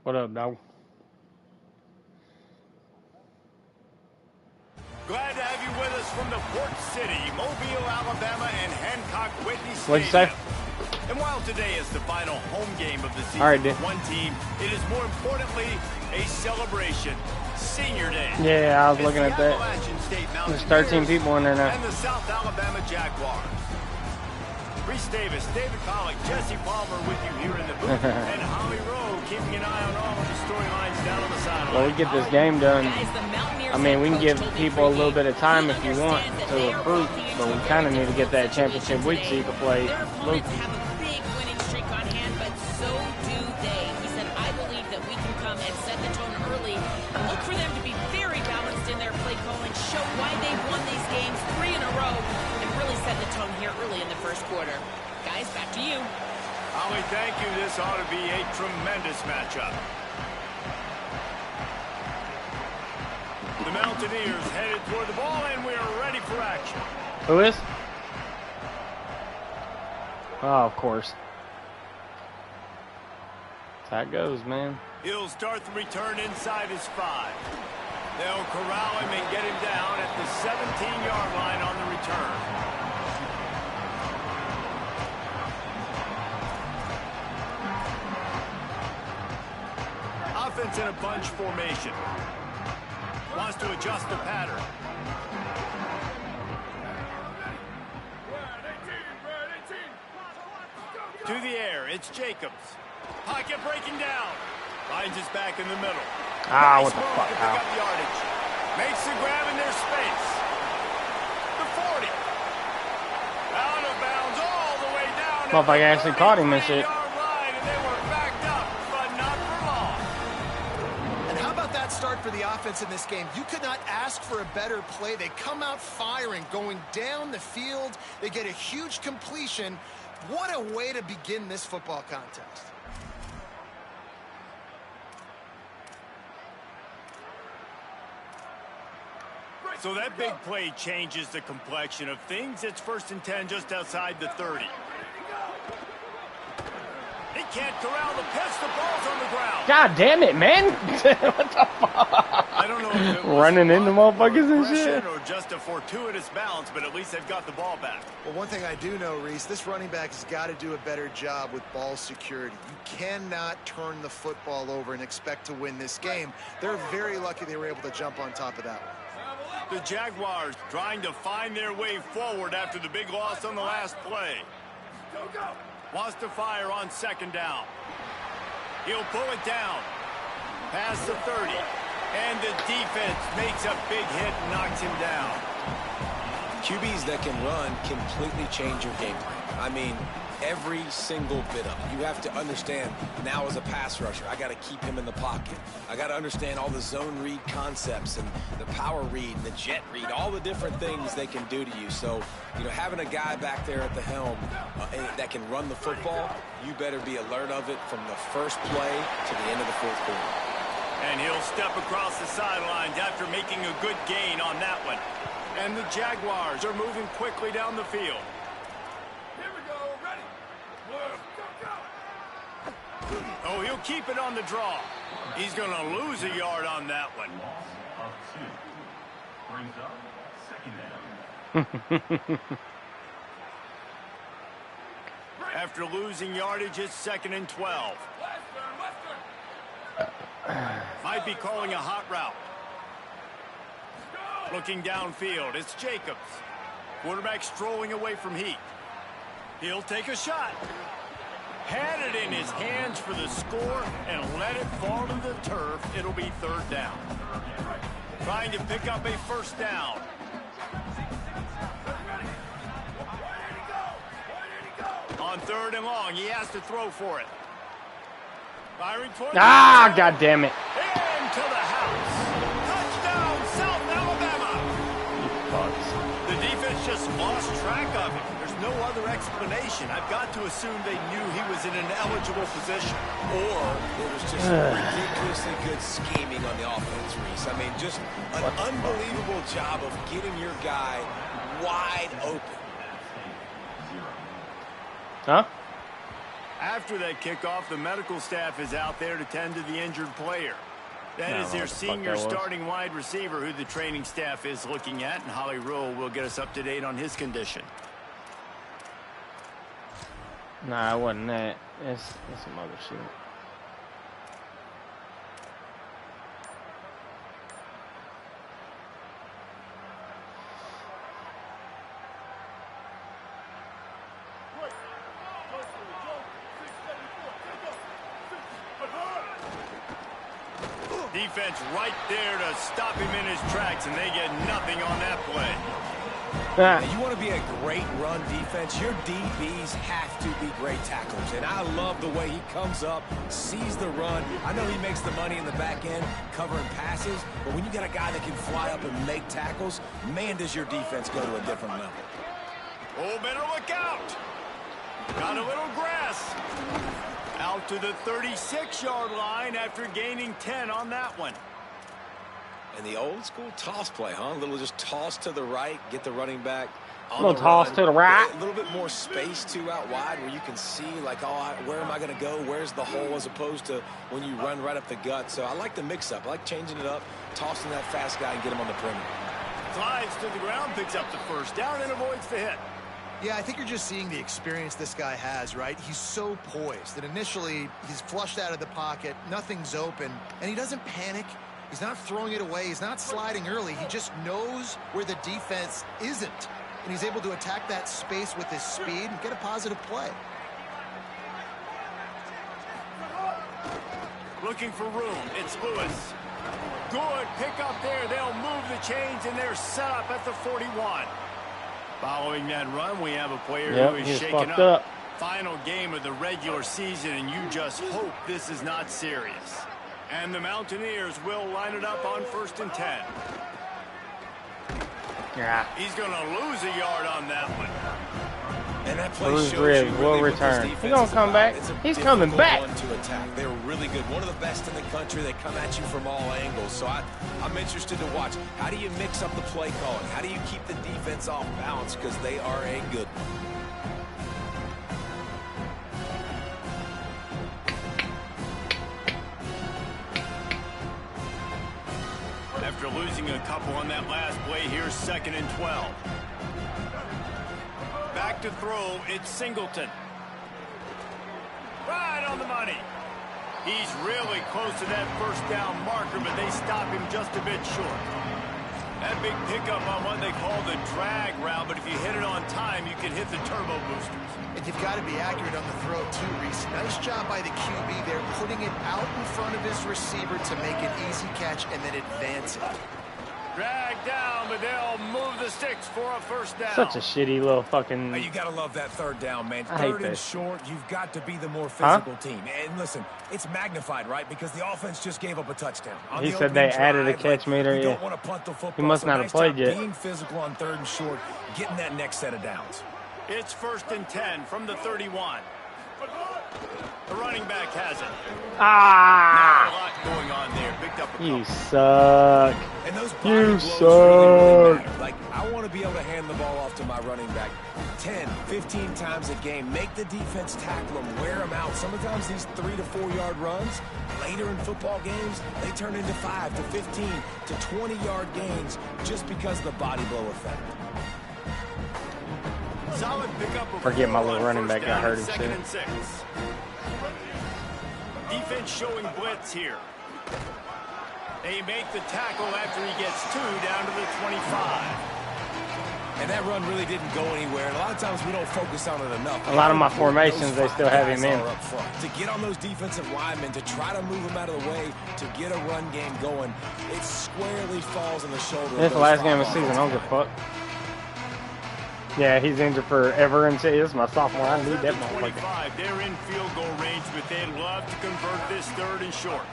What up, dog? Glad to have you with us from the Port City, Mobile, Alabama, and Hancock Whitney Stadium. What'd you say? And while today is the final home game of the season All right, for one team, it is more importantly a celebration. Senior Day. Yeah, I was looking at that. There's 13 people in there now. And the South Alabama Jaguars. Reese Davis, David Pollock, Jesse Palmer with you here in the booth, and Holly Rowe keeping an eye on all of the storylines down on the sideline. Well, we get this game done. I mean, we can give people a little bit of time if you want to recruit, but we kind of need to get that championship week so you can play Luke. Have a big winning streak on hand, but so do they. He said, I believe that we can come and set the tone early. Look for them to be very balanced in their play calling, show why they've won these games 3 in a row, and really set the tone here early in the first quarter. Guys, back to you. Holly, thank you. This ought to be a tremendous matchup. The Mountaineers headed toward the ball, and we are ready for action. Who is? Oh, of course. That's how it goes, man. He'll start the return inside his 5. They'll corral him and get him down at the 17-yard line on the return. Offense in a bunch formation. Wants to adjust the pattern. To the air, it's Jacobs. Pocket breaking down. Finds his back in the middle. Ah, Nice what the move fuck? to pick up yardage. Makes the grab in their space. The 40. Out of bounds all the way down. Motherfucker actually caught him and shit. Start for the offense in this game. You could not ask for a better play. They come out firing, going down the field. They get a huge completion. What a way to begin this football contest. So that big play changes the complexion of things. It's 1st and 10 just outside the 30. He can't corral the pitch. The ball's on the ground. God damn it, man. What the fuck? I don't know if it was running into motherfuckers and shit. Or just a fortuitous bounce, but at least they've got the ball back. Well, one thing I do know, Reese, this running back has got to do a better job with ball security. You cannot turn the football over and expect to win this game. They're very lucky they were able to jump on top of that one. The Jaguars trying to find their way forward after the big loss on the last play. Go. Wants to fire on 2nd down. He'll pull it down. Past the 30. And the defense makes a big hit and knocks him down. QBs that can run completely change your game plan. I mean, every single bit of it. You have to understand, now as a pass rusher, I got to keep him in the pocket. I got to understand all the zone read concepts and the power read and the jet read, all the different things they can do to you. So, you know, having a guy back there at the helm that can run the football, you better be alert of it from the first play to the end of the 4th quarter. And he'll step across the sidelines after making a good gain on that one. And the Jaguars are moving quickly down the field. Oh, he'll keep it on the draw. He's going to lose a yard on that one. After losing yardage, it's 2nd and 12. Might be calling a hot route. Looking downfield, it's Jacobs. Quarterback strolling away from heat. He'll take a shot. Had it in his hands for the score and let it fall to the turf. It'll be 3rd down. Trying to pick up a 1st down. On 3rd and long, he has to throw for it. Firing toward Ah, God damn it. into the house. Touchdown, South Alabama. You fucks. The defense just lost track of him. There's no other explanation. I've got to assume they knew he was in an eligible position. Or it was just ridiculously good scheming on the offense, Reese. I mean, just an unbelievable job of getting your guy wide open. Huh? After that kickoff, the medical staff is out there to tend to the injured player. That is their senior starting wide receiver who the training staff is looking at, and Holly Rule will get us up to date on his condition. Nah, it wasn't that. It's some other shit. Defense right there to stop him in his tracks, and they get nothing on that play. You want to be a great run defense, your DBs have to be great tackles. And I love the way he comes up, sees the run. I know he makes the money in the back end covering passes, but when you got a guy that can fly up and make tackles, man, does your defense go to a different level. Oh, better look out. Got a little grass. Out to the 36-yard line after gaining 10 on that one. And the old school toss play, huh? A little just toss to the right, get the running back on little toss to the right. A little bit more space too out wide where you can see like, oh, where am I going to go? Where's the hole, as opposed to when you run right up the gut. So I like the mix-up. I like changing it up, tossing that fast guy and get him on the perimeter. Slides to the ground, picks up the first down, and avoids the hit. Yeah, I think you're just seeing the experience this guy has, right? He's so poised that initially he's flushed out of the pocket, nothing's open, and he doesn't panic. He's not throwing it away. He's not sliding early. He just knows where the defense isn't, and he's able to attack that space with his speed and get a positive play. Looking for room. It's Lewis. Good pick up there. They'll move the chains, and they're set up at the 41. Following that run, we have a player who is shaken up. Final game of the regular season, and you just hope this is not serious. And the Mountaineers will line it up on 1st and 10. Yeah. He's going to lose a yard on that one. And that play Bruce shows Riggs you will really return. He's going to come back. He's coming back. To attack. They're really good. One of the best in the country. They come at you from all angles. So I'm interested to watch. How do you mix up the play calling? How do you keep the defense off balance? Because they are a good one. After losing a couple on that last play, here's 2nd and 12. Back to throw, it's Singleton. Right on the money. He's really close to that first down marker, but they stop him just a bit short. That big pickup on what they call the drag route, but if you hit it on time, you can hit the turbo boosters. And you've got to be accurate on the throw too, Reese. Nice job by the QB there, putting it out in front of his receiver to make an easy catch and then advance it. Drag down, but they'll move the sticks for a first down. Such a shitty little fucking... You got to love that 3rd down, man. I hate 3rd and this. short, you've got to be the more physical team. And listen, it's magnified, right? Because the offense just gave up a touchdown. On He the said they opening added a drive, catch meter. You Yeah. don't want to punt the football. He must not have nice played job yet. being physical on 3rd and short, getting that next set of downs. It's 1st and 10 from the 31. The running back has it. Ah! Not a lot going on there. Picked up a You couple. suck. And those body You blows really suck. matter. Like, I want to be able to hand the ball off to my running back 10, 15 times a game. Make the defense tackle them, wear them out. Sometimes these 3 to 4 yard runs, later in football games, they turn into 5 to 15 to 20 yard gains just because of the body blow effect. Solid pickup of Forget my 4 little on running back first got down hurt and 2nd shit. and 6. Defense showing blitz here. They make the tackle after he gets 2 down to the 25. And that run really didn't go anywhere. And a lot of times we don't focus on it enough. A lot of my formations, they still have him in. Up front. To get on those defensive linemen, to try to move them out of the way, to get a run game going, it squarely falls on the shoulder. This is the last game of the season. I don't give a fuck. Yeah, he's injured forever and say, this is my sophomore. I need that motherfucker. 25, they're in field goal range, but they'd love to convert this third and short.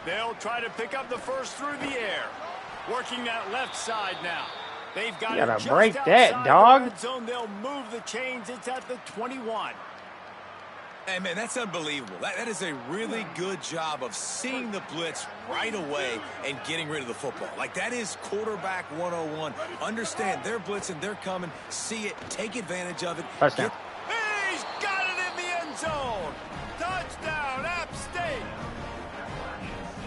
They'll try to pick up the first through the air. Working that left side now. They've got You it gotta just break outside that, the dog. red zone. They'll move the chains. It's at the 21. Hey, man, that's unbelievable. That is a really good job of seeing the blitz right away and getting rid of the football. Like, that is quarterback 101. Understand they're blitzing, they're coming, see it, take advantage of it. Touchdown. He's got it in the end zone. Touchdown, App State.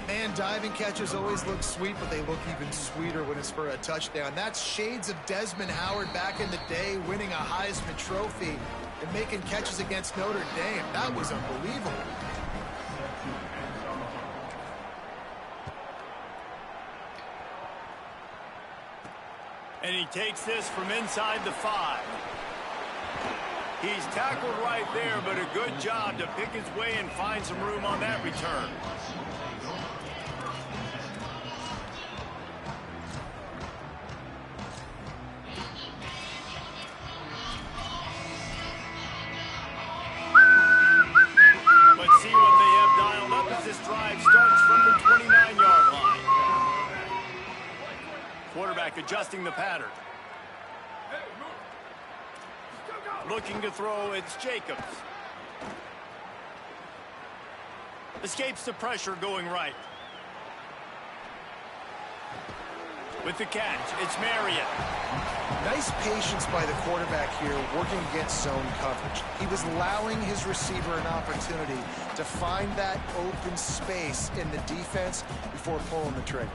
Man, diving catches always look sweet, but they look even sweeter when it's for a touchdown. That's shades of Desmond Howard back in the day, winning a Heisman Trophy and making catches against Notre Dame. That was unbelievable. And he takes this from inside the 5. He's tackled right there, but a good job to pick his way and find some room on that return. Let's see what they have dialed up as this drive starts from the 29-yard line. Quarterback adjusting the pattern. Looking to throw, it's Jacobs. Escapes the pressure going right. With the catch, it's Marriott. Nice patience by the quarterback here, working against zone coverage. He was allowing his receiver an opportunity to find that open space in the defense before pulling the trigger.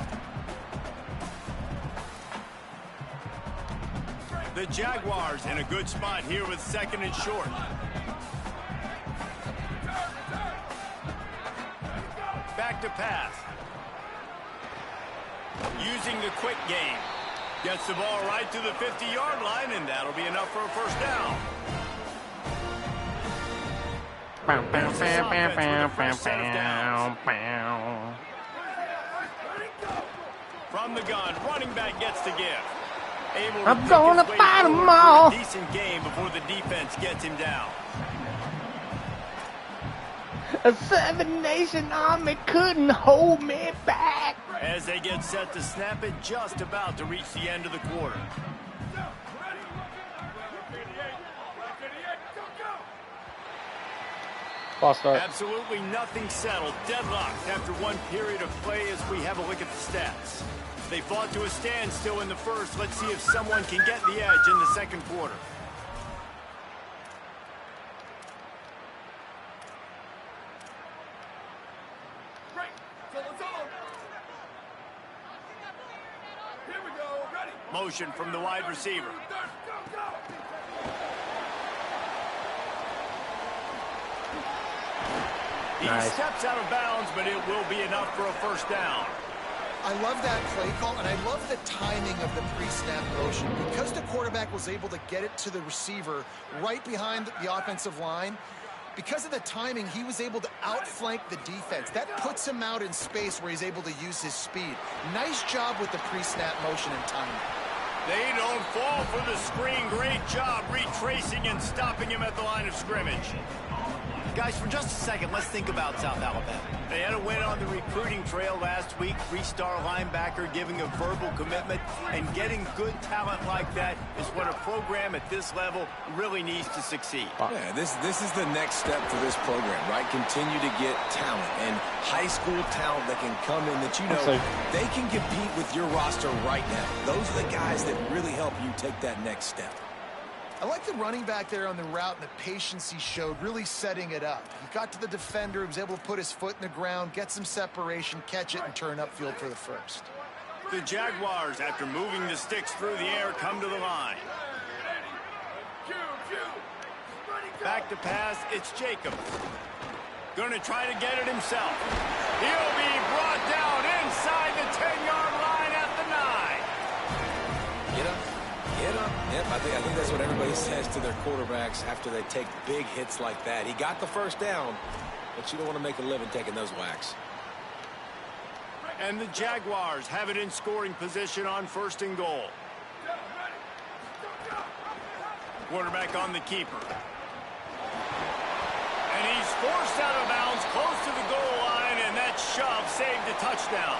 The Jaguars in a good spot here with second and short. Back to pass. Using the quick game. Gets the ball right to the 50-yard line, and that'll be enough for a first down. From the gun, running back gets the gift. I'm gonna fight them all. Decent game before the defense gets him down. A 7-nation army couldn't hold me back. As they get set to snap it, just about to reach the end of the quarter. False start. Absolutely nothing settled. Deadlocked after one period of play as we have a look at the stats. They fought to a standstill in the first. Let's see if someone can get the edge in the second quarter. Motion from the wide receiver. He steps out of bounds, but it will be enough for a first down. I love that play call, and I love the timing of the pre-snap motion. Because the quarterback was able to get it to the receiver right behind the offensive line, because of the timing, he was able to outflank the defense. That puts him out in space where he's able to use his speed. Nice job with the pre-snap motion and timing. They don't fall for the screen. Great job retracing and stopping him at the line of scrimmage. Guys, for just a second, let's think about South Alabama. They had a win on the recruiting trail last week. 3-star linebacker giving a verbal commitment, and getting good talent like that is what a program at this level really needs to succeed. Yeah, this is the next step for this program, right? Continue to get talent and high school talent that can come in that they can compete with your roster right now. Those are the guys that really help you take that next step. I like the running back there on the route and the patience he showed, really setting it up. He got to the defender, he was able to put his foot in the ground, get some separation, catch it, and turn upfield for the first. The Jaguars, after moving the sticks through the air, come to the line. Back to pass, it's Jacobs. Going to try to get it himself. He'll be brought down inside the 10-yard line at the 9. Get up. Get up. Yep, I think that's what everybody says to their quarterbacks after they take big hits like that. He got the first down, but you don't want to make a living taking those whacks. And the Jaguars have it in scoring position on 1st and goal. Quarterback on the keeper. And he's forced out of bounds close to the goal line, and that shove saved a touchdown.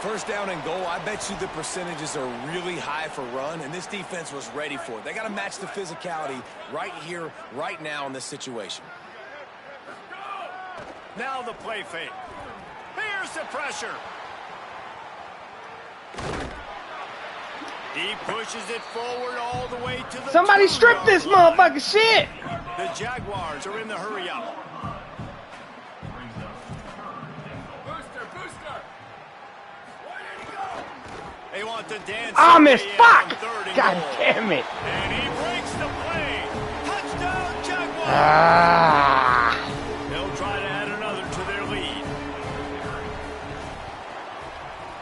First down and goal, I bet you the percentages are really high for run, and this defense was ready for it. They got to match the physicality right here, right now in this situation. Now the play fake. Here's the pressure. He pushes it forward all the way to the... Somebody strip this motherfucking shit! The Jaguars are in the hurry up. They want to dance. I missed. Fuck! God damn it. And he breaks the play. Touchdown, Jaguars. They'll try to add another to their lead.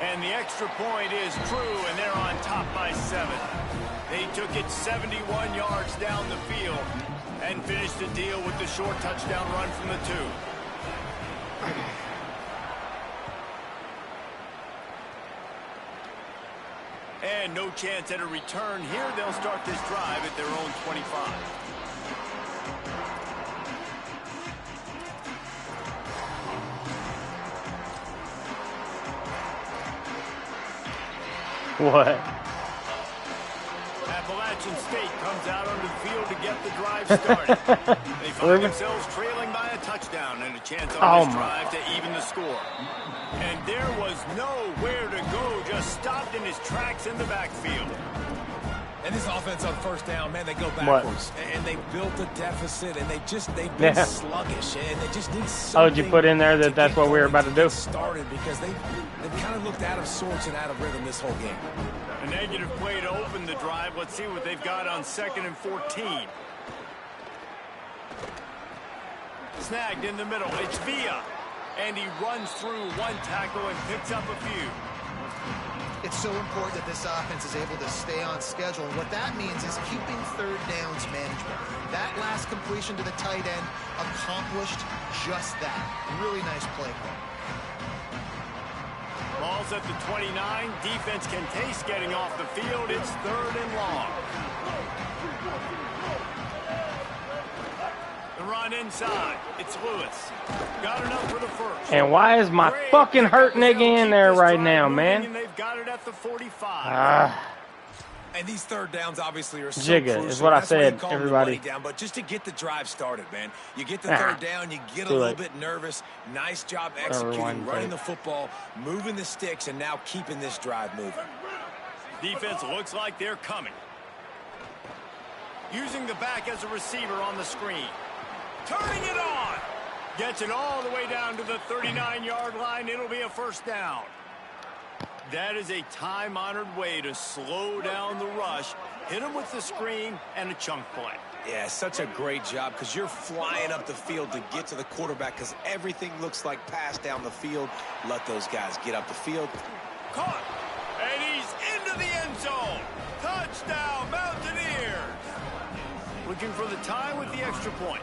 And the extra point is true, and they're on top by 7. They took it 71 yards down the field and finished the deal with the short touchdown run from the 2. And no chance at a return here. They'll start this drive at their own 25. What? Appalachian State comes out onto the field to get the drive started. They find themselves trailing by a touchdown and a chance on this drive to even the score. And there was nowhere to go, just stopped in his tracks in the backfield. And this offense on first down, man, they go backwards. What? And they built a deficit, and they've been sluggish, and they just need something. Oh, did you put in there that that's what we were about to do? Started because they've kind of looked out of sorts and out of rhythm this whole game. A negative play to open the drive. Let's see what they've got on 2nd and 14. Snagged in the middle. It's Villa. And he runs through one tackle and picks up a few. It's so important that this offense is able to stay on schedule. And what that means is keeping third downs management. That last completion to the tight end accomplished just that. Really nice play call. Ball's at the 29. Defense can taste getting off the field. It's 3rd and long. The run inside. It's Lewis. Got enough for the first. And why is my fucking hurt nigga in there right now, man? And they've got it at the 45. And these third downs obviously are so Jigga crucial. is what I That's said, why you everybody. Down, but just to get the drive started, man. You get the third down, you get a little bit nervous. Nice job executing, running the football, moving the sticks, and now keeping this drive moving. Defense looks like they're coming. Using the back as a receiver on the screen. Turning it on. Gets it all the way down to the 39-yard line. It'll be a first down. That is a time-honored way to slow down the rush, hit him with the screen, and a chunk play. Yeah, such a great job because you're flying up the field to get to the quarterback because everything looks like pass down the field. Let those guys get up the field. Caught. And he's into the end zone. Touchdown, Mountaineers. Looking for the tie with the extra point.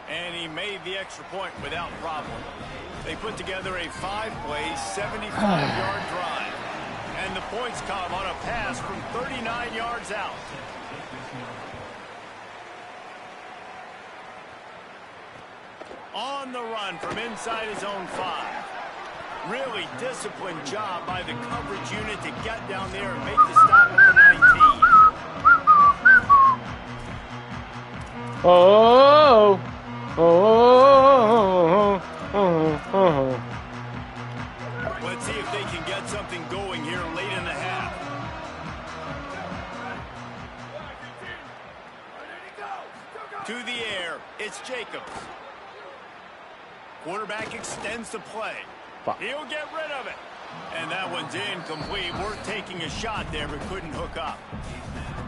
And he made the extra point without problem. They put together a 5-play, 75-yard drive. And the points come on a pass from 39 yards out. On the run from inside his own 5. Really disciplined job by the coverage unit to get down there and make the stop at the 19. Oh. Let's see if they can get something going here late in the half. To the air, it's Jacobs. Quarterback extends the play. He'll get rid of it. And that one's incomplete. Worth taking a shot there, but couldn't hook up.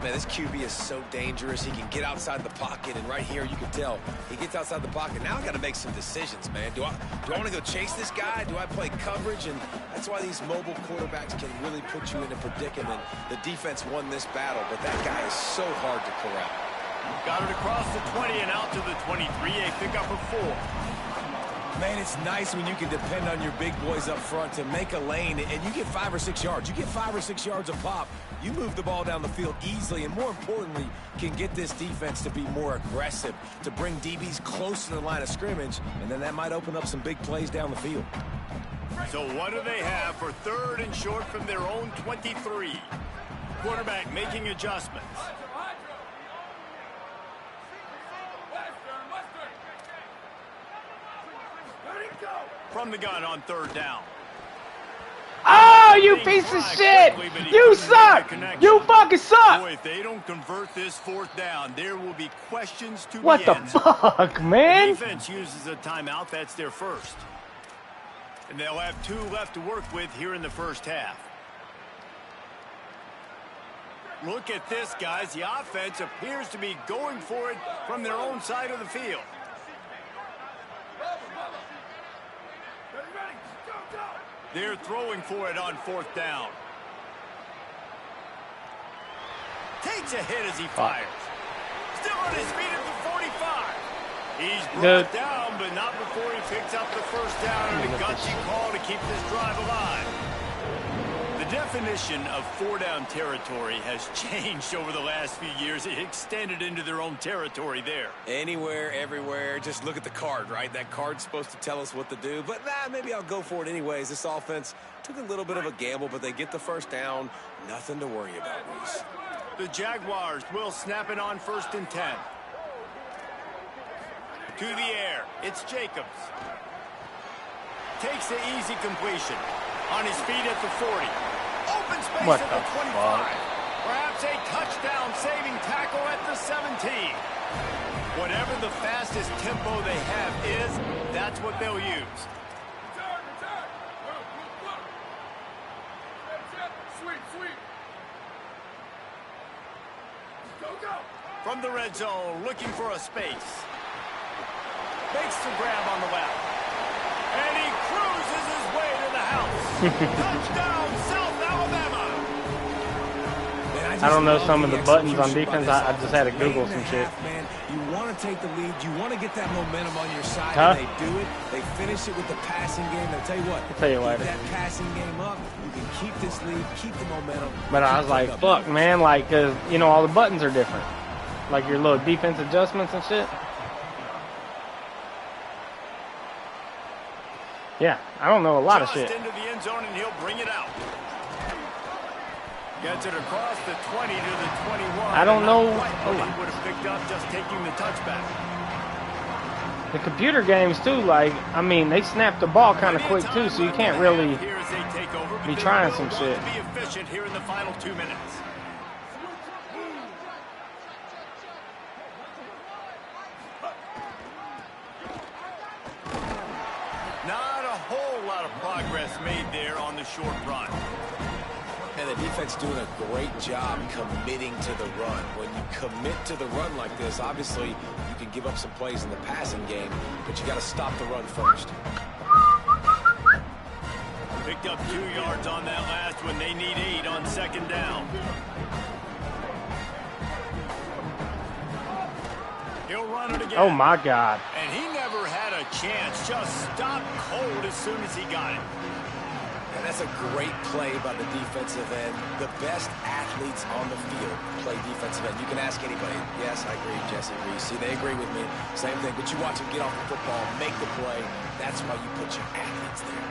Man, this QB is so dangerous. He can get outside the pocket, and right here you can tell he gets outside the pocket. Now I got to make some decisions, man. Do I want to go chase this guy? Do I play coverage? And that's why these mobile quarterbacks can really put you in a predicament. The defense won this battle, but that guy is so hard to corral. Got it across the 20 and out to the 23. A pickup of 4. Man, it's nice when you can depend on your big boys up front to make a lane, and you get 5 or 6 yards. You get 5 or 6 yards a pop. You move the ball down the field easily, and more importantly, can get this defense to be more aggressive, to bring DBs close to the line of scrimmage, and then that might open up some big plays down the field. So what do they have for 3rd and short from their own 23? Quarterback making adjustments. From the gun on 3rd down. Oh, you piece of shit! You suck! You fucking suck! Boy, if they don't convert this 4th down, there will be questions to What be the answered. fuck, man? The defense uses a timeout. That's their first. And they'll have 2 left to work with here in the first half. Look at this, guys. The offense appears to be going for it from their own side of the field. They're throwing for it on 4th down. Takes a hit as he fires. Still on his feet at the 45. He's brought down, but not before he picks up the first down, and a gutsy call to keep this drive alive. The definition of 4-down territory has changed over the last few years. It extended into their own territory there. Anywhere, everywhere, just look at the card, right? That card's supposed to tell us what to do, but maybe I'll go for it anyways. This offense took a little bit of a gamble, but they get the first down. Nothing to worry about, Reese. The Jaguars will snap it on 1st and 10. To the air, it's Jacobs. Takes the easy completion. On his feet at the 40. Open space at the 25. Perhaps a touchdown-saving tackle at the 17. Whatever the fastest tempo they have is, that's what they'll use. From the red zone, looking for a space. Makes the grab on the left. And he cruises his way to the house. Touchdown, South Alabama. Man, I don't know some of the buttons on defense. I just had to Google some shit. Man, you want to take the lead. You want to get that momentum on your side, Huh? and they do it. They finish it with the passing game. I'll tell you what. I'll tell you keep later. that passing game up. You can keep this lead, keep the momentum. But I was like, fuck, man, like, cause you know all the buttons are different, like your little defense adjustments and shit. Yeah, I don't know a lot of shit. Just into the end zone, and he'll bring it out. Gets it across the 20 to the 21. I don't know. What he would have picked up just taking the touchback. The computer games too, like, I mean, they snap the ball kind of quick too, so you can't really be trying some shit. Be efficient here in the final 2 minutes. Not a whole lot of progress made there on the short run. And the defense doing a great job committing to the run. When you commit to the run like this, obviously you can give up some plays in the passing game, but you got to stop the run first. Picked up 2 yards on that last one. They need 8 on 2nd down. He'll run it again. Oh my God. And he never had a chance. Just stopped cold as soon as he got it. And that's a great play by the defensive end. The best athletes on the field play defensive end. You can ask anybody. Yes, I agree, Jesse Reese. See, they agree with me. Same thing. But you watch them get off the football, make the play. That's why you put your athletes there.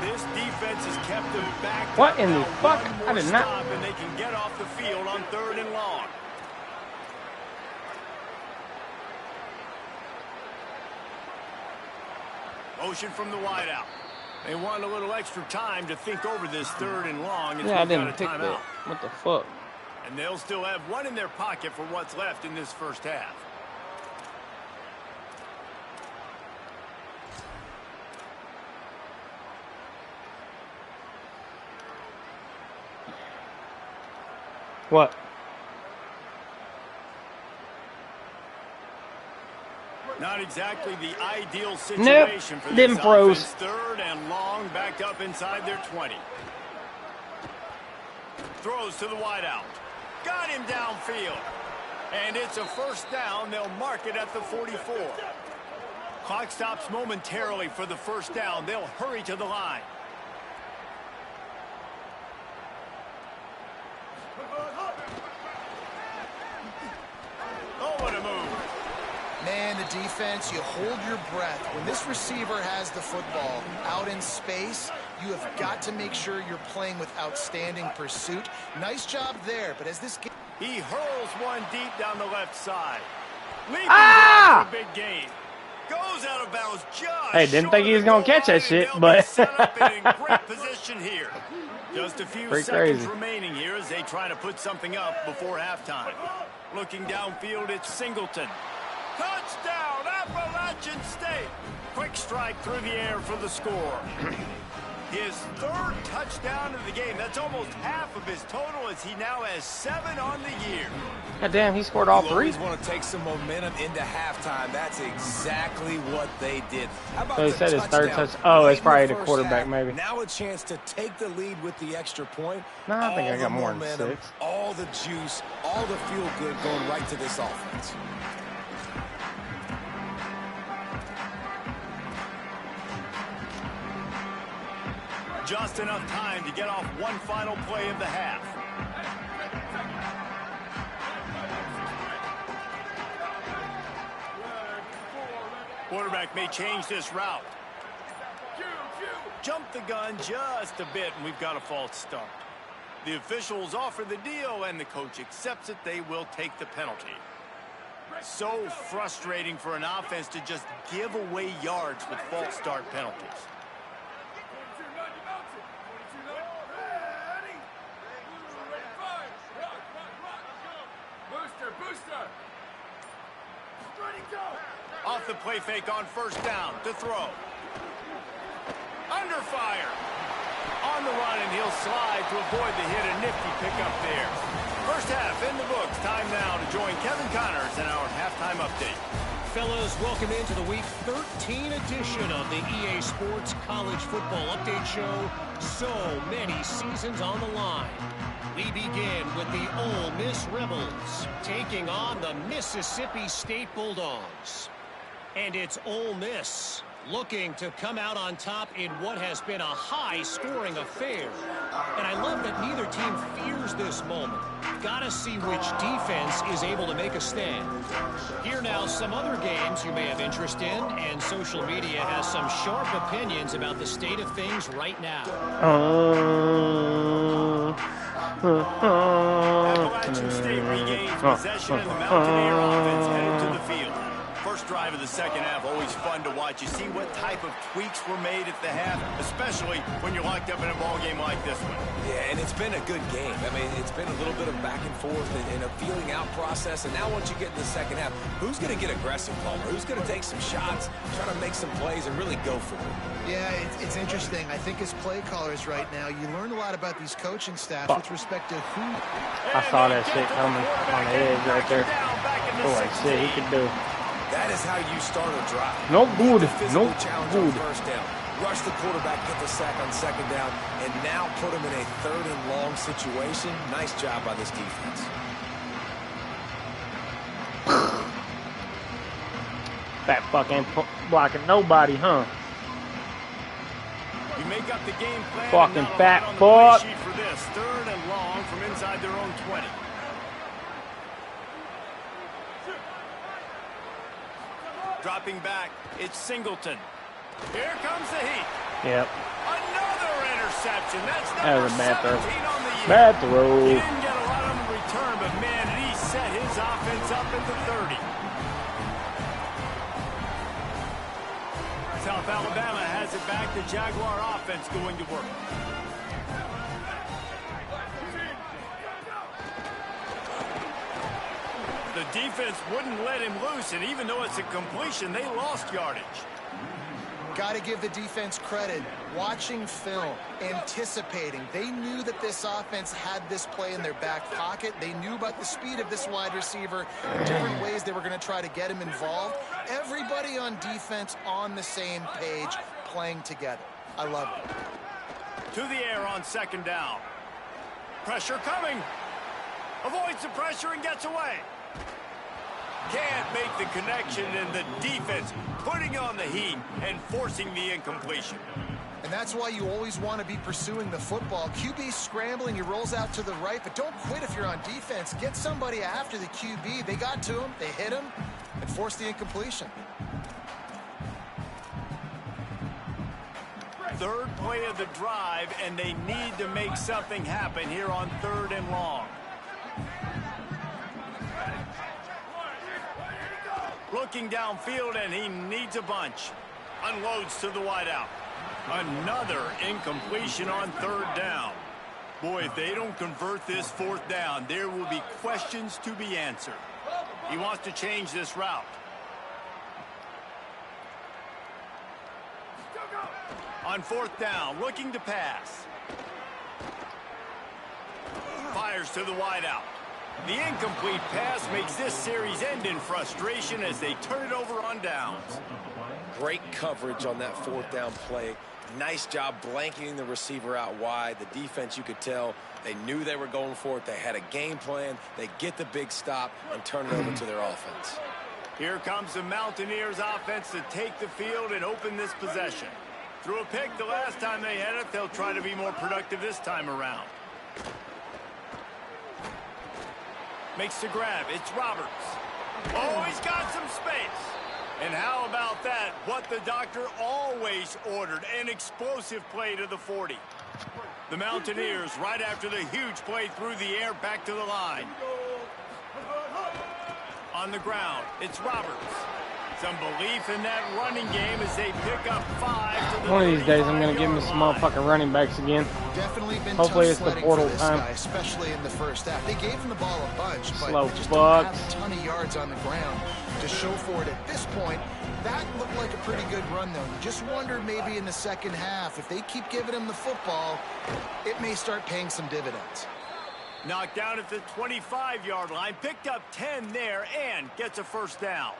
This defense has kept them back. What in the fuck? I did not. And they can get off the field on 3rd and long. Motion from the wideout. They want a little extra time to think over this 3rd and long. Yeah, I didn't pick that. What the fuck? And they'll still have 1 in their pocket for what's left in this first half. What? Not exactly the ideal situation for this didn't froze. offense. 3rd and long, backed up inside their 20. Throws to the wideout. Got him downfield. And it's a first down. They'll mark it at the 44. Clock stops momentarily for the first down. They'll hurry to the line. Oh, what a move. Man, the defense, you hold your breath. When this receiver has the football out in space, you have got to make sure you're playing with outstanding pursuit. Nice job there, but as this game... He hurls one deep down the left side. Leaping down for a big gain. Goes out of bounds just hey, didn't think he was going to catch that shit, but... set up in great position here. Just a few seconds crazy. remaining here as they try to put something up before halftime. Looking downfield, it's Singleton. Touchdown, Appalachian State. Quick strike through the air for the score. His third touchdown of the game. That's almost half of his total as he now has 7 on the year. God damn, he scored all You 3. always want to take some momentum into halftime. That's exactly what they did. How about So he the said his third touchdown touch. Oh, it's right in probably the first quarterback, half? maybe. Now a chance to take the lead with the extra point. No, I think All I got the more than momentum, 6. all the juice, all the feel good going right to this offense. Just enough time to get off one final play of the half. Quarterback may change this route. Jump the gun just a bit, and we've got a false start. The officials offer the deal, and the coach accepts it. They will take the penalty. So frustrating for an offense to just give away yards with false start penalties. Off the play fake on first down to throw. Under fire. On the run, and he'll slide to avoid the hit. A nifty pickup there. First half in the books. Time now to join Kevin Connors in our halftime update. Fellas, welcome into the Week 13 edition of the EA Sports College Football Update Show. So many seasons on the line. We begin with the Ole Miss Rebels taking on the Mississippi State Bulldogs. And it's Ole Miss looking to come out on top in what has been a high-scoring affair. And I love that neither team fears this moment. Gotta see which defense is able to make a stand. Here now, some other games you may have interest in, and social media has some sharp opinions about the state of things right now. Appalachian State regains possession, and the Mountaineer offense headed to the field. First drive of the second half, always fun to watch. You see what type of tweaks were made at the half, especially when you're locked up in a ball game like this one. Yeah, and it's been a good game. I mean, it's been a little bit of back and forth and a feeling out process. And now once you get in the second half, who's going to get aggressive, Palmer? Who's going to take some shots, try to make some plays, and really go for it? Yeah, it's interesting. I think as play callers right now, you learn a lot about these coaching staffs with respect to who... I saw that shit coming on the edge right there. Oh, I said he could do. That is how you start a drive. No good. Physical No challenge good. on first down. Rush the quarterback, get the sack on second down, and now put him in a third and long situation. Nice job by this defense. That fucking blocking nobody, huh? You make up the game plan. Fucking and not a fat lot on the play fuck. sheet for this. Third and long from inside their own 20. Dropping back, it's Singleton. Here comes the heat. Yep. Another interception. That's That was number a bad throw. 17 on the year. Bad He throw. didn't get a lot on the return, but man, did he set his offense up at the 30. South Alabama has it back. The Jaguar offense going to work. The defense wouldn't let him loose, and even though it's a completion, they lost yardage. Got to give the defense credit. Watching film, anticipating. They knew that this offense had this play in their back pocket. They knew about the speed of this wide receiver, different ways they were going to try to get him involved. Everybody on defense on the same page, playing together. I love it. To the air on second down. Pressure coming. Avoids the pressure and gets away. Can't make the connection, and the defense putting on the heat and forcing the incompletion. And that's why you always want to be pursuing the football. QB scrambling, he rolls out to the right, but don't quit if you're on defense. Get somebody after the QB. They got to him, they hit him, and forced the incompletion. Third play of the drive, and they need to make something happen here on 3rd and long. Looking downfield, and he needs a bunch. Unloads to the wideout. Another incompletion on 3rd down. Boy, if they don't convert this 4th down, there will be questions to be answered. He wants to change this route. On 4th down, looking to pass. Fires to the wideout. The incomplete pass makes this series end in frustration as they turn it over on downs. Great coverage on that 4th down play. Nice job blanketing the receiver out wide. The defense, you could tell, they knew they were going for it. They had a game plan. They get the big stop and turn it over to their offense. Here comes the Mountaineers offense to take the field and open this possession. Threw a pick the last time they had it. They'll try to be more productive this time around. Makes the grab. It's Roberts. Oh, he's got some space. And how about that? What the doctor always ordered, an explosive play to the 40. The Mountaineers, right after the huge play through the air, back to the line. On the ground, it's Roberts. Some belief in that running game as they pick up 5 to the One of these days, I'm going to give me some motherfucking running backs again. Definitely been Hopefully tough it's the sledding portal for this time. guy, especially in the first half. They gave him the ball a bunch, but Slow just fuck. don't have a ton of yards on the ground to show for it at this point. That looked like a pretty good run, though. You just wonder maybe in the second half, if they keep giving him the football, it may start paying some dividends. Knocked down at the 25-yard line, picked up 10 there, and gets a 1st down.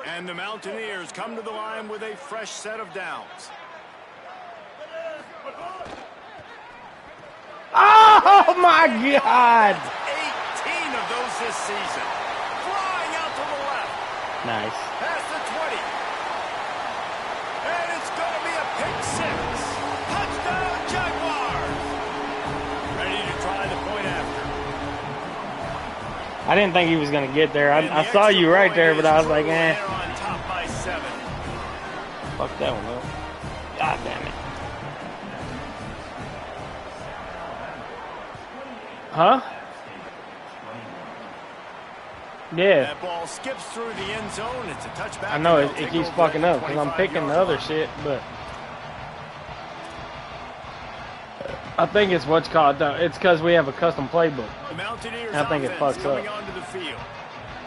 And the Mountaineers come to the line with a fresh set of downs. Oh, my God. 18 of those this season. Flying out to the left. Nice. Past the 20. And it's going to be a pick 6. Touchdown, Jaguars. Ready to try the point after. I didn't think he was going to get there. I saw you right there, but I was like, eh. On top by 7. Fuck that one up. God damn it. Huh? Yeah. That ball skips through the end zone. It's a touchback. I know it keeps fucking up because I'm picking the other shit, but I think it's what's called. It's because we have a custom playbook. The Mountaineers I think it offense fucks coming up. onto the field.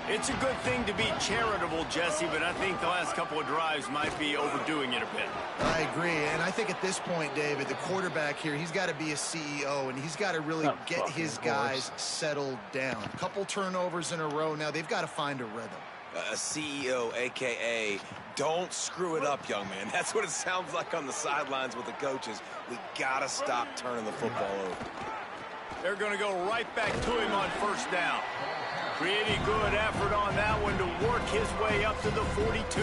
It's a good thing to be charitable, Jesse, but I think the last couple of drives might be overdoing it a bit. I agree, and I think at this point, David, the quarterback here, he's got to be a CEO, and he's got to really get his guys settled down. A couple turnovers in a row now. They've got to find a rhythm. A CEO, a.k.a. don't screw it up, young man. That's what it sounds like on the sidelines with the coaches. We got to stop turning the football over. They're going to go right back to him on 1st down. Pretty good effort on that one to work his way up to the 42.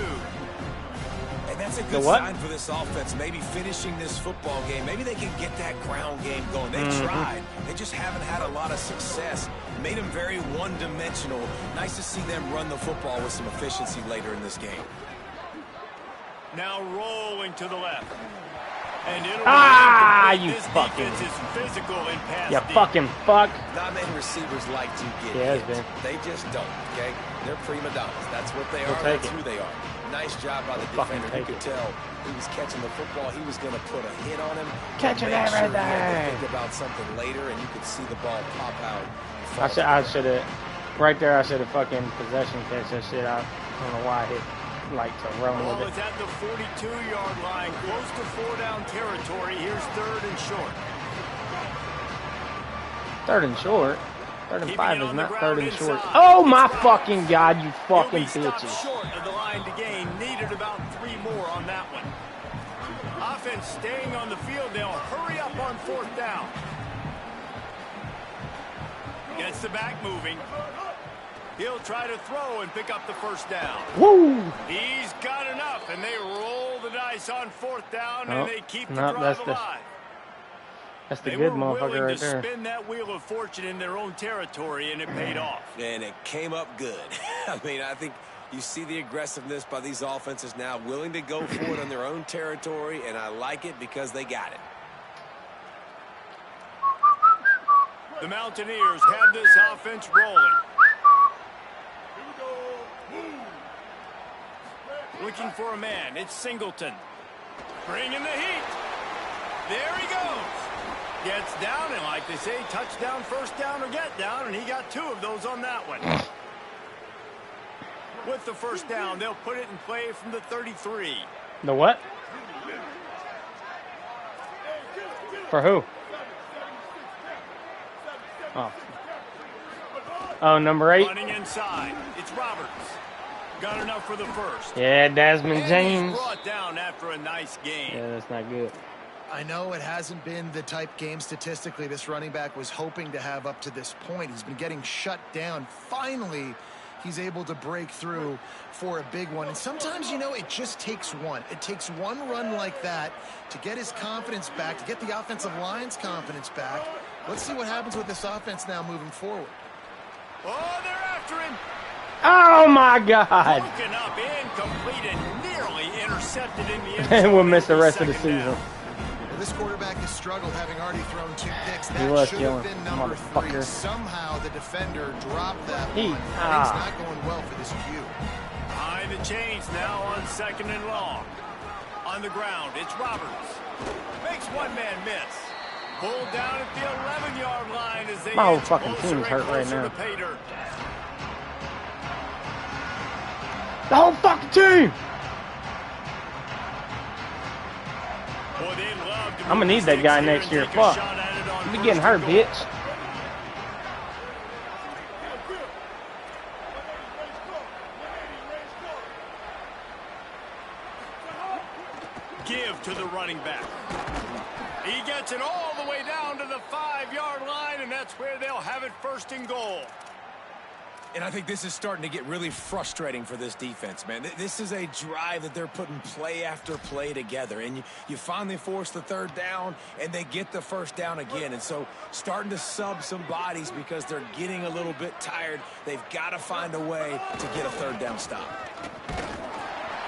And that's a good sign for this offense. Maybe finishing this football game. Maybe they can get that ground game going. They tried. They just haven't had a lot of success. Made them very one-dimensional. Nice to see them run the football with some efficiency later in this game. Now rolling to the left. And you fucking. Is physical in pass You deep. fucking fuck. Not many receivers like to get Yeah, hit. They just don't, okay? They're prima donnas. That's what they are. That's who they are. Nice job by the defender. You could tell he was catching the football. He was going to put a hit on him. Catching Sure everything. he had to think about something later, and you could see the ball pop out. I should have, right there, I should have fucking possession catch that shit out. I don't know why I hit, like, to run Ball with is it. at the 42-yard line, close to 4-down territory. Here's 3rd and short. 3rd and short? 3rd and 5 is not 3rd and short. inside. Oh my fucking God, you He'll fucking be stopped bitches. short of the line to gain. Needed about 3 more on that one. defense staying on the field. They'll hurry up on 4th down. Gets the back moving. He'll try to throw and pick up the 1st down. Woo! He's got enough, and they roll the dice on 4th down, and they keep the drive alive. That's the good motherfucker right there. They were willing to spin that wheel of fortune in their own territory, and it paid off. And it came up good. I mean, I think you see the aggressiveness by these offenses now, willing to go for it on their own territory, and I like it because they got it. The Mountaineers have this offense rolling. Looking for a man. It's Singleton. Bringing the heat. There he goes. Gets down, and like they say, touchdown, 1st down, or get down, and he got 2 of those on that one. With the 1st down, they'll put it in play from the 33. The what? For who? Oh. Oh, number 8? Running inside. It's Roberts. Got enough for the 1st. Yeah, Desmond James. He's brought down after a nice game. Yeah, that's not good. I know it hasn't been the type game statistically this running back was hoping to have up to this point. He's been getting shut down. Finally, he's able to break through for a big one. And sometimes, you know, it just takes one. It takes one run like that to get his confidence back, to get the offensive line's confidence back. Let's see what happens with this offense now moving forward. Oh, they're after him. Oh, my God. Broken up, incomplete, and nearly intercepted in the end And we'll miss the rest of the season. Down. This quarterback has struggled, having already thrown 2 picks. He That was should have killing, been number 3. motherfucker. Somehow the defender dropped that He- one. Things not going well for this Q. Behind the chains now on 2nd and long. On the ground, it's Roberts. Makes one man miss. Pulled down at the 11-yard line as they My whole inch fucking closer team's and hurt right closer now. to pay dirt. The whole fucking team. Boy, they'd love to I'm gonna need that guy next year. Fuck. You be getting hurt, bitch. Give to the running back. He gets it all the way down to the 5-yard line, and that's where they'll have it 1st and goal. And I think this is starting to get really frustrating for this defense, man. This is a drive that they're putting play after play together. And you finally force the 3rd down, and they get the 1st down again. And so starting to sub some bodies because they're getting a little bit tired. They've got to find a way to get a 3rd down stop.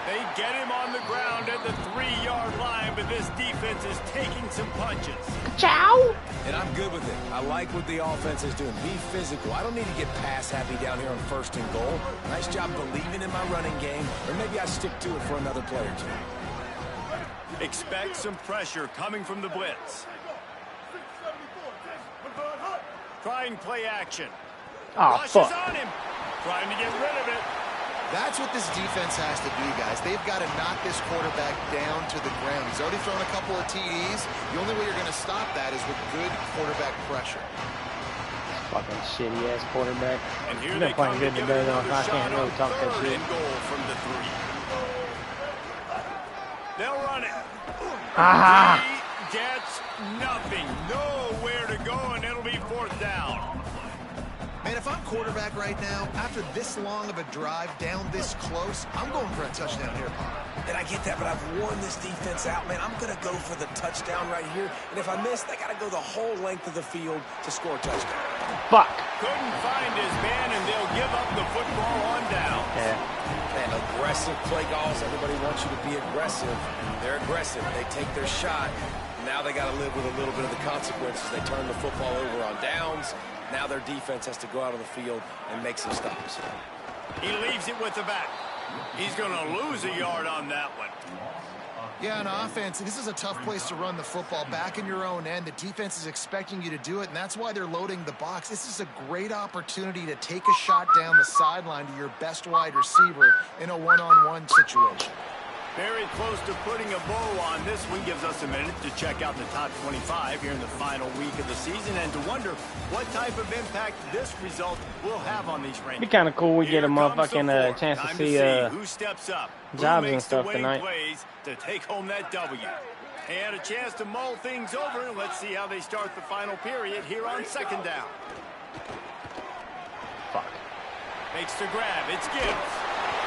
They get him on the ground at the 3-yard line, but this defense is taking some punches. Ciao. And I'm good with it. I like what the offense is doing. Be physical. I don't need to get pass happy down here on 1st and goal. Nice job believing in my running game, or maybe I stick to it for another play or 2. Expect some pressure coming from the blitz. Trying play action. Oh, Rushes fuck. on him. Trying to get rid of it. That's what this defense has to do, guys. They've got to knock this quarterback down to the ground. He's already thrown a couple of TDs. The only way you're going to stop that is with good quarterback pressure. Fucking shitty-ass quarterback. And here He's they been come playing to good give today, it though. another I shot can't really on talk that 3rd shit. and goal from the 3. They'll run it. Aha! He gets nothing. Nowhere to go, and it'll be 4th down. Man, if I'm quarterback right now, after this long of a drive down this close, I'm going for a touchdown here. And I get that, but I've worn this defense out, man. I'm going to go for the touchdown right here. And if I miss, they got to go the whole length of the field to score a touchdown. Fuck. Couldn't find his man, and they'll give up the football on down. Yeah. And aggressive play calls. Everybody wants you to be aggressive. They're aggressive. They take their shot. Now they got to live with a little bit of the consequences. They turn the football over on downs. Now their defense has to go out on the field and make some stops. He leaves it with the back. He's going to lose a yard on that one. Yeah, on offense, this is a tough place to run the football. Back in your own end, the defense is expecting you to do it, and that's why they're loading the box. This is a great opportunity to take a shot down the sideline to your best wide receiver in a one-on-one situation. Very close to putting a bow on this one. Gives us a minute to check out the top 25 here in the final week of the season and to wonder what type of impact this result will have on these rankings. Be kind of cool we get a Here comes the motherfucking fourth. chance to Time see who steps up, jobs who and makes stuff the winning tonight. plays to take home that W. They had a chance to mull things over. Let's see how they start the final period here on second down. Fuck. Makes the grab. It's Gibbs.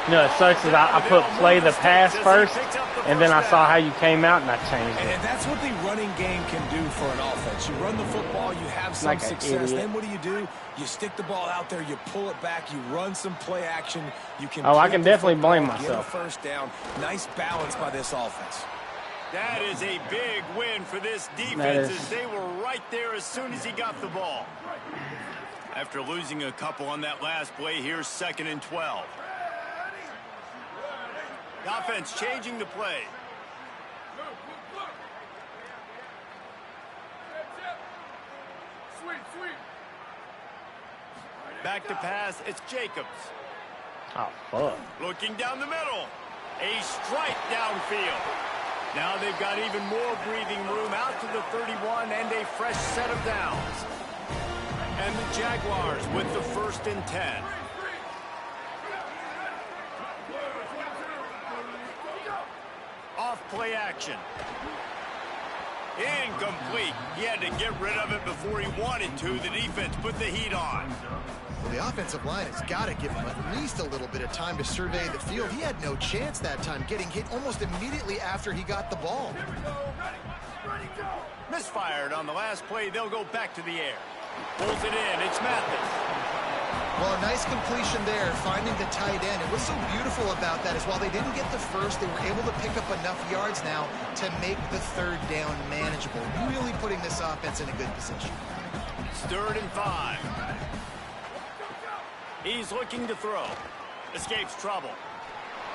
You know, it sucks is I put play the pass first, and then I saw how you came out, and I changed it. And that's what the running game can do for an offense. You run the football, you have some Like an success. idiot. Then what do? You stick the ball out there, you pull it back, you run some play action. You can. Oh, I can keep the definitely football, blame get a myself. first down. Nice balance by this offense. That is a big win for this defense as they were right there as soon as he got the ball. After losing a couple on that last play, here's 2nd and 12. The offense changing the play. Back to pass, it's Jacobs. Oh, fuck. Looking down the middle. A strike downfield. Now they've got even more breathing room out to the 31 and a fresh set of downs. And the Jaguars with the 1st and 10. Off play action. Incomplete. He had to get rid of it before he wanted to. The defense put the heat on. Well, the offensive line has got to give him at least a little bit of time to survey the field. He had no chance that time, getting hit almost immediately after he got the ball. Misfired on the last play. They'll go back to the air. Pulls it in. It's Mathis. Well, a nice completion there, finding the tight end. And what's so beautiful about that is while they didn't get the first, they were able to pick up enough yards now to make the 3rd down manageable. Really putting this offense in a good position. It's 3rd and 5. He's looking to throw. Escapes trouble.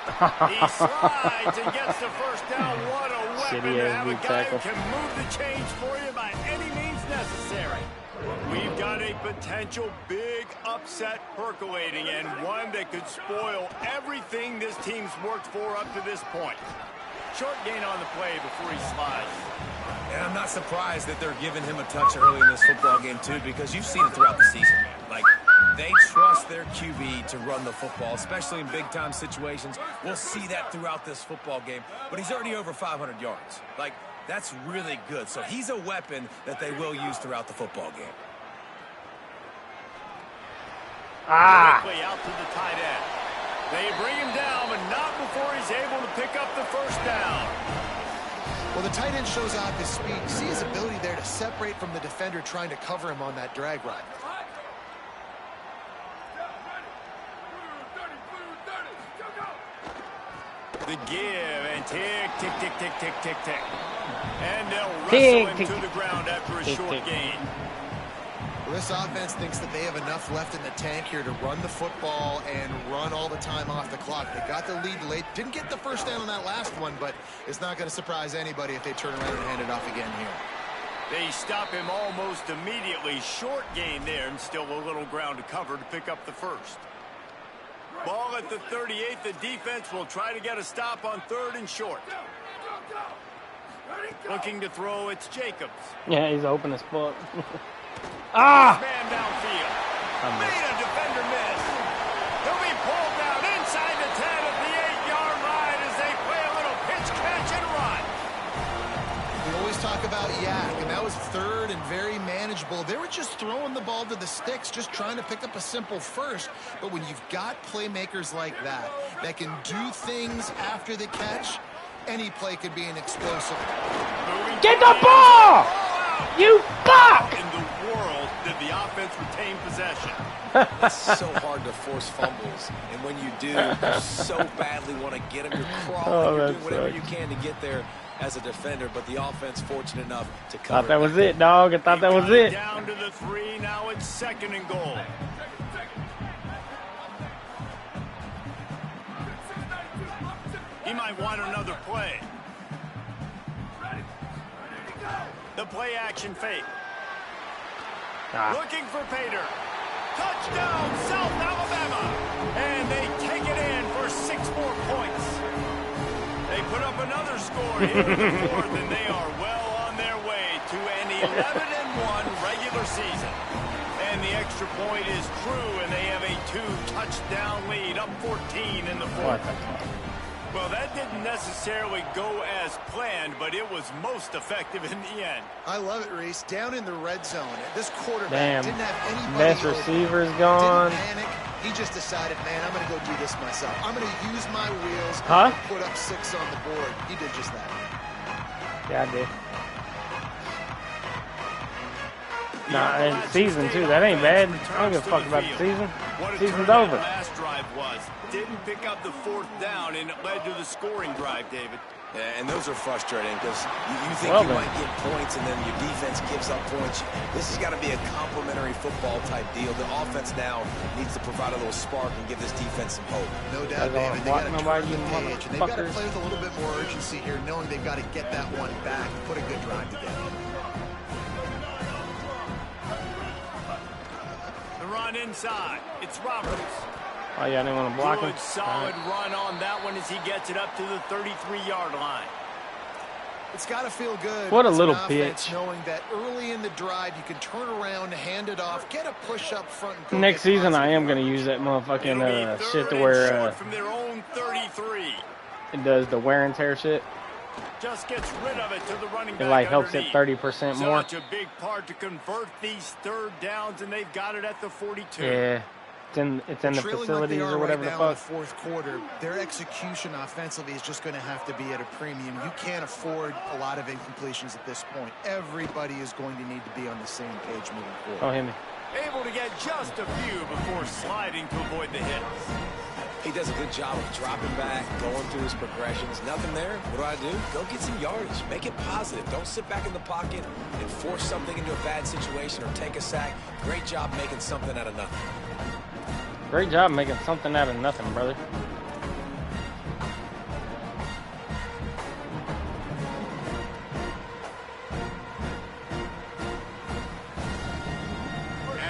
He slides and gets the first down. What a weapon to have a guy who can move the chains for you by any means necessary. We've got a potential big upset percolating and one that could spoil everything this team's worked for up to this point. Short gain on the play before he slides. And I'm not surprised that they're giving him a touch early in this football game, too, because you've seen it throughout the season, man. Like, they trust their QB to run the football, especially in big-time situations. We'll see that throughout this football game. But he's already over 500 yards. Like, that's really good. So he's a weapon that they will use throughout the football game. Quickly out to the tight end. They bring him down, but not before he's able to pick up the first down. Well, the tight end shows off his speed. You see his ability there to separate from the defender trying to cover him on that drag ride. The give and tick, tick, tick, tick, tick, tick, tick. And they'll wrestle him to the ground after a short gain. Well, this offense thinks that they have enough left in the tank here to run the football and run all the time off the clock. They got the lead late. Didn't get the first down on that last one, but it's not going to surprise anybody if they turn around and hand it off again here. They stop him almost immediately. Short gain there and still a little ground to cover to pick up the first. Ball at the 38. The defense will try to get a stop on 3rd and short. Looking to throw, it's Jacobs. Yeah, he's open as fuck. Ah! Man downfield. Made a defender miss. He'll be pulled down inside the 10 at the 8-yard line as they play a little pitch, catch, and run. We always talk about yak, and that was 3rd and very manageable. They were just throwing the ball to the sticks, just trying to pick up a simple first. But when you've got playmakers like that can do things after the catch, any play could be an explosive. Get the ball! You fuck! In the world did the offense retain possession? It's so hard to force fumbles. And when you do, you so badly want to get them. You're crawling, you're doing whatever you can to get there as a defender. But the offense fortunate enough to cover. Thought that was it, dog. I thought that was it. Down to the 3. Now it's 2nd and goal. He might want another play. The play action fake. Looking for Pater. Touchdown, South Alabama. And they take it in for 6 more points. They put up another score here in the 4th, and they are well on their way to an 11-1 regular season. And the extra point is true, and they have a 2-touchdown lead, up 14 in the 4th. Well, that didn't necessarily go as planned, but it was most effective in the end. I love it, Reese. Down in the red zone, this quarterback didn't have anybody. Best receiver's gone. Didn't panic. He just decided, man, I'm going to go do this myself. I'm going to use my wheels Huh? and put up 6 on the board. He did just that. Yeah, I did. Nah, and season too. That ain't bad. I don't give a fuck about the season. Season's over. Last drive was didn't pick up the 4th down, and it led to the scoring drive, David. Yeah, and those are frustrating because you think you might get points and then your defense gives up points. This has got to be a complementary football type deal. The offense now needs to provide a little spark and give this defense some hope. No doubt, David. They got to turn the page, and they've got to play with a little bit more urgency here, knowing they've got to get that one back and put a good drive together. The run inside. It's Roberts. Oh, yeah, I didn't want to block him. Good, solid run on that one as he gets it up to the 33-yard line. It's got to feel good. What a little offense, pitch. knowing that early in the drive, you can turn around, hand it off, get a push up front. And go Next season, I am going to use that motherfucking shit to where from their own 33. it does the wear and tear shit. Just gets rid of it to the running back. It like helps it 30% more. Such a big part to convert these 3rd downs, and they've got it at the 42. Yeah. It's in the facilities or whatever the fuck. In the 4th quarter, their execution offensively is just going to have to be at a premium. You can't afford a lot of incompletions at this point. Everybody is going to need to be on the same page moving forward. Oh, hit me. Able to get just a few before sliding to avoid the hits. He does a good job of dropping back, going through his progressions. Nothing there. What do? Go get some yardage. Make it positive. Don't sit back in the pocket and force something into a bad situation or take a sack. Great job making something out of nothing. Great job making something out of nothing, brother.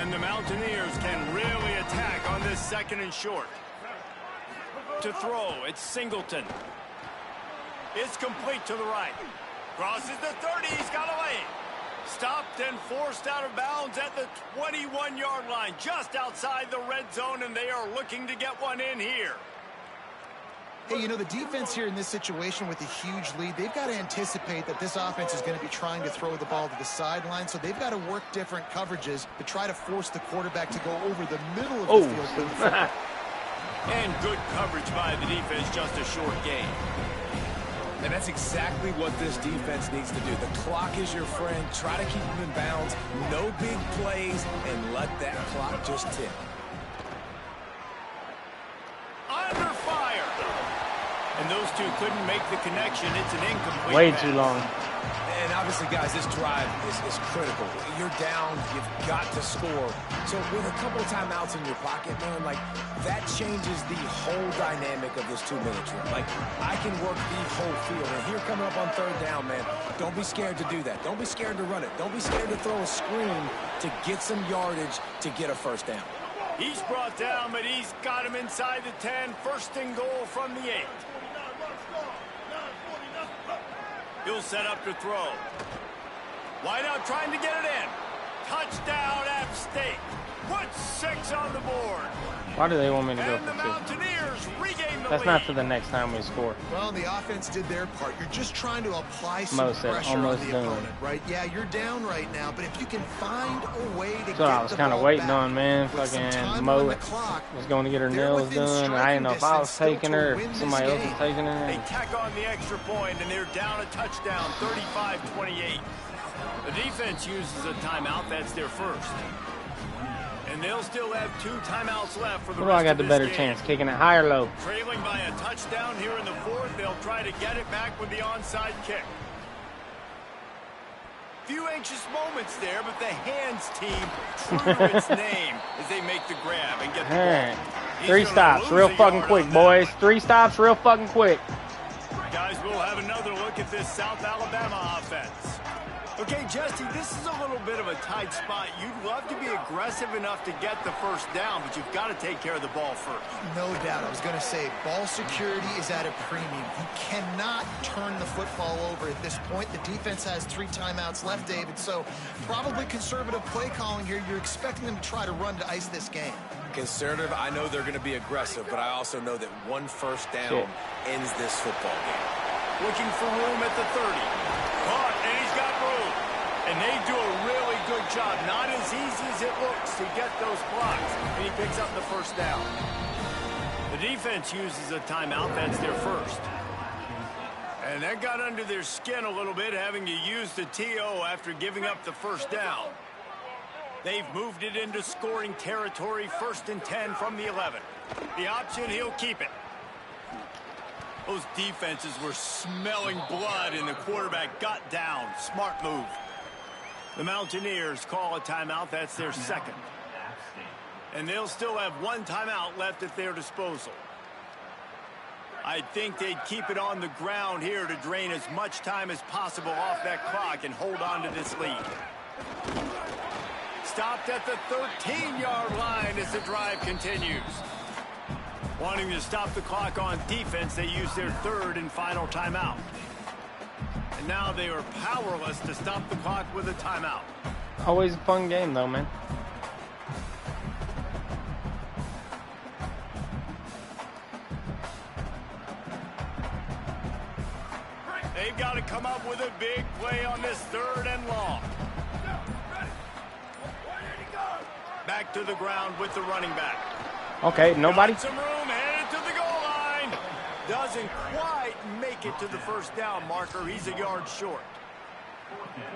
And the Mountaineers can really attack on this 2nd and short. To throw, it's Singleton. It's complete to the right. Crosses the 30, he's got a lane. Stopped and forced out of bounds at the 21-yard line, just outside the red zone, and they are looking to get one in here. Hey, you know, the defense here in this situation with a huge lead, they've got to anticipate that this offense is going to be trying to throw the ball to the sideline, so they've got to work different coverages to try to force the quarterback to go over the middle of the field. And good coverage by the defense, just a short gain. And that's exactly what this defense needs to do. The clock is your friend. Try to keep them in bounds. No big plays, and let that clock just tick. Under fire. And those two couldn't make the connection. It's an incomplete Way pass. too long. And obviously, guys, this drive is critical. You're down. You've got to score. So with a couple of timeouts in your pocket, man, like, that changes the whole dynamic of this 2-minute drill. Like, I can work the whole field. And here coming up on 3rd down, man, don't be scared to do that. Don't be scared to run it. Don't be scared to throw a screen to get some yardage to get a 1st down. He's brought down, but he's got him inside the 10. 1st and goal from the 8. He'll set up to throw. Wide out trying to get it in. Touchdown, App State. Put 6 on the board. Why do they want me to go And the for 2? Mountaineers regain the That's lead. not for the next time we score. Well, the offense did their part. You're just trying to apply some Most said, pressure on almost the done. opponent, right? Yeah, you're down right now, but if you can find a way to That's get what I was the kind of ball waiting back on, man. with some Fucking time Mo on the clock, was going to get her they're nails within done. I didn't know if I was striking taking distance her, still if to somebody win else this was taking her. They tack on the extra point, and they're down a touchdown, 35-28. The defense uses a timeout. That's their 1st. And they'll still have 2 timeouts left for the Who do rest I got of the this better game. chance? Kicking it high or low? Trailing by a touchdown here in the 4th. They'll try to get it back with the onside kick. Few anxious moments there, but the hands team, true to its name, as they make the grab and get the Alright. ball. 3 stops, real fucking quick, boys. 3 stops, real fucking quick. Guys, we'll have another look at this South Alabama offense. Okay, Jesse, this is a little bit of a tight spot. You'd love to be aggressive enough to get the first down, but you've got to take care of the ball first. No doubt. I was going to say, ball security is at a premium. You cannot turn the football over at this point. The defense has 3 timeouts left, David, so probably conservative play calling here. You're expecting them to try to run to ice this game. Conservative, I know they're going to be aggressive, but I also know that 1 first down ends this football game. Looking for room at the 30. Caught, and he's got room. And they do a really good job. Not as easy as it looks to get those blocks. And he picks up the first down. The defense uses a timeout. That's their first. And that got under their skin a little bit, having to use the TO after giving up the first down. They've moved it into scoring territory, 1st and 10 from the 11. The option, he'll keep it. Those defenses were smelling blood, and the quarterback got down. Smart move. The Mountaineers call a timeout. That's their second. And they'll still have 1 timeout left at their disposal. I think they'd keep it on the ground here to drain as much time as possible off that clock and hold on to this lead. Stopped at the 13-yard line as the drive continues. Wanting to stop the clock on defense, they use their 3rd and final timeout. And now they are powerless to stop the clock with a timeout. Always a fun game, though, man. They've got to come up with a big play on this 3rd and long. Back to the ground with the running back. Okay, nobody. Got some room, headed to the goal line. Doesn't quite make it to the first down marker. He's a yard short.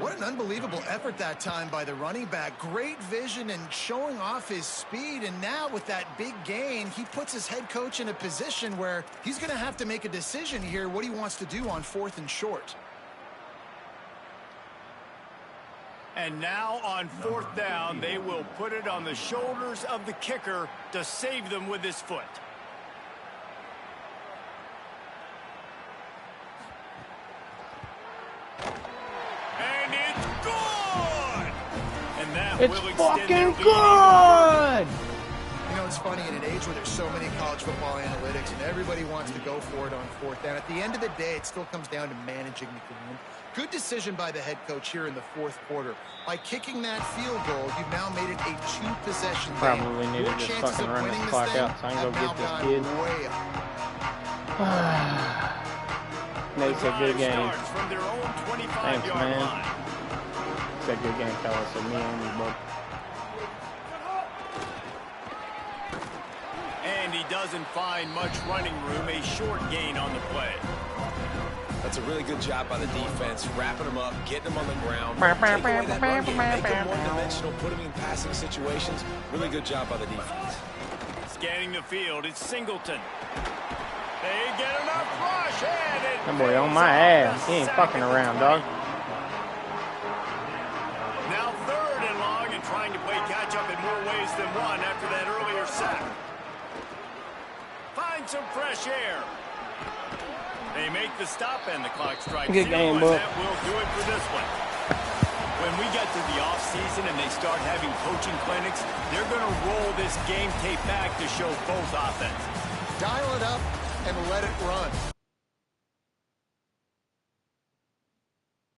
What an unbelievable effort that time by the running back. Great vision and showing off his speed. And now with that big gain, he puts his head coach in a position where he's going to have to make a decision here what he wants to do on 4th and short. And now on 4th down, they will put it on the shoulders of the kicker to save them with his foot. And it's good! And that It's will extend fucking their lead. good! You know, it's funny, in an age where there's so many college football analytics and everybody wants to go for it on 4th down, at the end of the day, it still comes down to managing the game. Good decision by the head coach here in the 4th quarter. By kicking that field goal, you've now made it a 2-possession game. Probably need to Your just chances fucking of run winning this clock thing out so I can go have get this now kid. gone way up. It's a good game. Starts from their own 25-yard Thanks, man. line. It's a good game, fellas. So me and you both. And he doesn't find much running room. A short gain on the play. That's a really good job by the defense, wrapping them up, getting them on the ground. Take away that run game, make them one-dimensional, put them in passing situations. Really good job by the defense. Scanning the field, it's Singleton. They get enough rush, and it That boy on pays my off ass. the He ain't sack fucking at the around, 20. dog. Now 3rd and long, and trying to play catch-up in more ways than one after that earlier sack. Find some fresh air. They make the stop, and the clock strikes Good 0, game, and Book. that will do it for this one. When we get to the offseason and they start having coaching clinics, they're going to roll this game tape back to show both offenses. Dial it up and let it run.